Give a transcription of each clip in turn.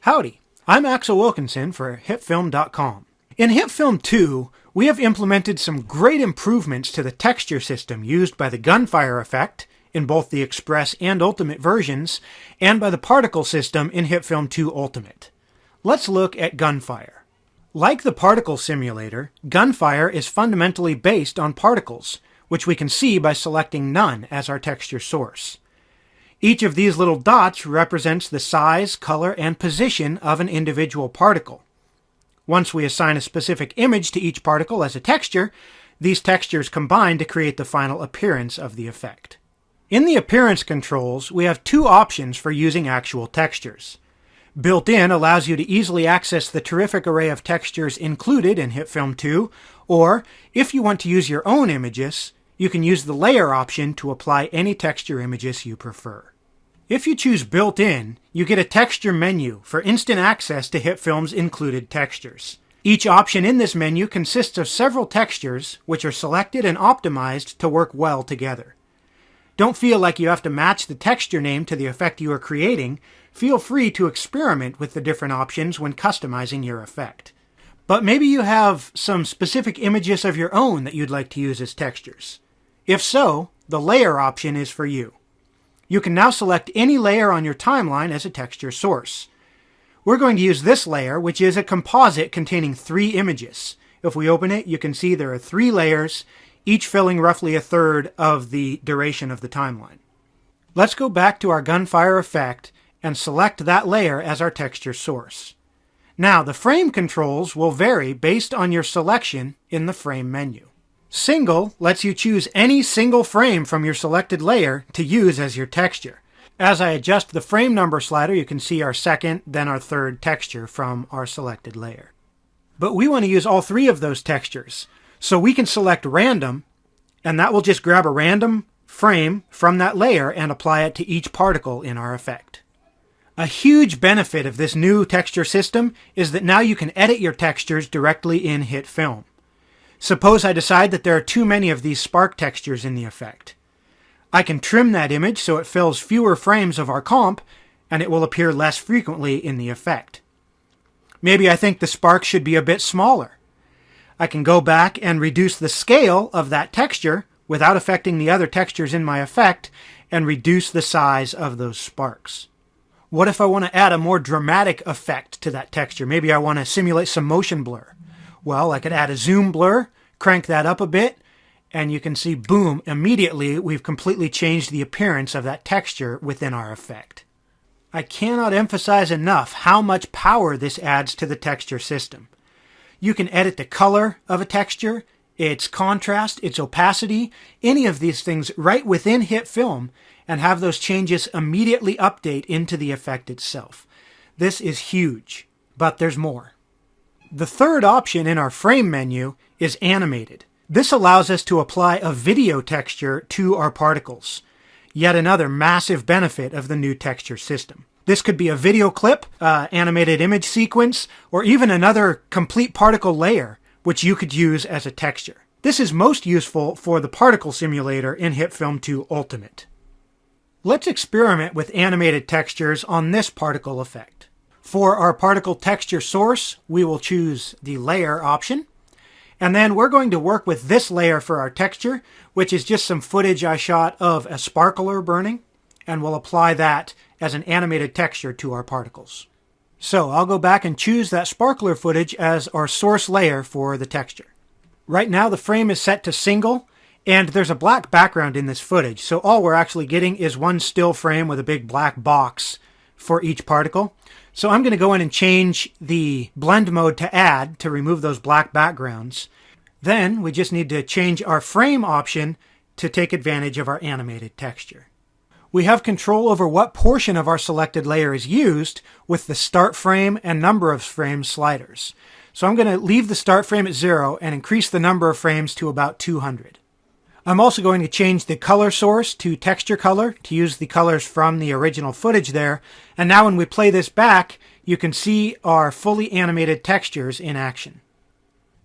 Howdy, I'm Axel Wilkinson for HitFilm.com. In HitFilm 2, we have implemented some great improvements to the texture system used by the gunfire effect in both the Express and Ultimate versions, and by the particle system in HitFilm 2 Ultimate. Let's look at gunfire. Like the particle simulator, gunfire is fundamentally based on particles, which we can see by selecting none as our texture source. Each of these little dots represents the size, color, and position of an individual particle. Once we assign a specific image to each particle as a texture, these textures combine to create the final appearance of the effect. In the appearance controls, we have two options for using actual textures. Built-in allows you to easily access the terrific array of textures included in HitFilm 2, or if you want to use your own images, you can use the layer option to apply any texture images you prefer. If you choose built-in, you get a texture menu for instant access to HitFilm's included textures. Each option in this menu consists of several textures which are selected and optimized to work well together. Don't feel like you have to match the texture name to the effect you are creating. Feel free to experiment with the different options when customizing your effect. But maybe you have some specific images of your own that you'd like to use as textures. If so, the layer option is for you. You can now select any layer on your timeline as a texture source. We're going to use this layer, which is a composite containing 3 images. If we open it, you can see there are 3 layers, each filling roughly a third of the duration of the timeline. Let's go back to our gunfire effect and select that layer as our texture source. Now, the frame controls will vary based on your selection in the frame menu. Single lets you choose any single frame from your selected layer to use as your texture. As I adjust the frame number slider, you can see our second, then our third texture from our selected layer. But we want to use all 3 of those textures, so we can select random, and that will just grab a random frame from that layer and apply it to each particle in our effect. A huge benefit of this new texture system is that now you can edit your textures directly in HitFilm. Suppose I decide that there are too many of these spark textures in the effect. I can trim that image so it fills fewer frames of our comp, and it will appear less frequently in the effect. Maybe I think the spark should be a bit smaller. I can go back and reduce the scale of that texture without affecting the other textures in my effect, and reduce the size of those sparks. What if I want to add a more dramatic effect to that texture? Maybe I want to simulate some motion blur. Well, I could add a zoom blur, crank that up a bit, and you can see, boom, immediately we've completely changed the appearance of that texture within our effect. I cannot emphasize enough how much power this adds to the texture system. You can edit the color of a texture, its contrast, its opacity, any of these things right within HitFilm, and have those changes immediately update into the effect itself. This is huge, but there's more. The third option in our frame menu is animated. This allows us to apply a video texture to our particles. Yet another massive benefit of the new texture system. This could be a video clip, animated image sequence, or even another complete particle layer, which you could use as a texture. This is most useful for the particle simulator in HitFilm 2 Ultimate. Let's experiment with animated textures on this particle effect. For our particle texture source, we will choose the layer option. And then we're going to work with this layer for our texture, which is just some footage I shot of a sparkler burning, and we'll apply that as an animated texture to our particles. So I'll go back and choose that sparkler footage as our source layer for the texture. Right now the frame is set to single, and there's a black background in this footage, so all we're actually getting is one still frame with a big black box for each particle. So I'm going to go in and change the blend mode to add to remove those black backgrounds. Then we just need to change our frame option to take advantage of our animated texture. We have control over what portion of our selected layer is used with the start frame and number of frames sliders. So I'm going to leave the start frame at 0 and increase the number of frames to about 200. I'm also going to change the color source to texture color to use the colors from the original footage there. And now when we play this back, you can see our fully animated textures in action.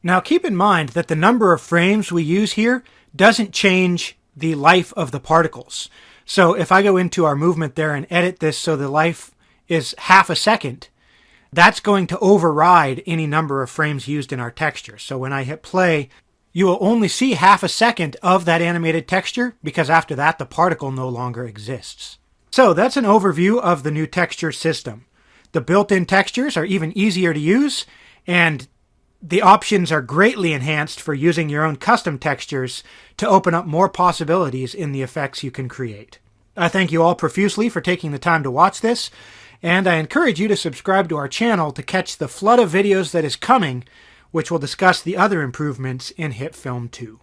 Now keep in mind that the number of frames we use here doesn't change the life of the particles. So if I go into our movement there and edit this so the life is half a second, that's going to override any number of frames used in our texture. So when I hit play, you will only see half a second of that animated texture, because after that the particle no longer exists. So that's an overview of the new texture system. The built-in textures are even easier to use, and the options are greatly enhanced for using your own custom textures to open up more possibilities in the effects you can create. I thank you all profusely for taking the time to watch this, and I encourage you to subscribe to our channel to catch the flood of videos that is coming, which will discuss the other improvements in HitFilm 2.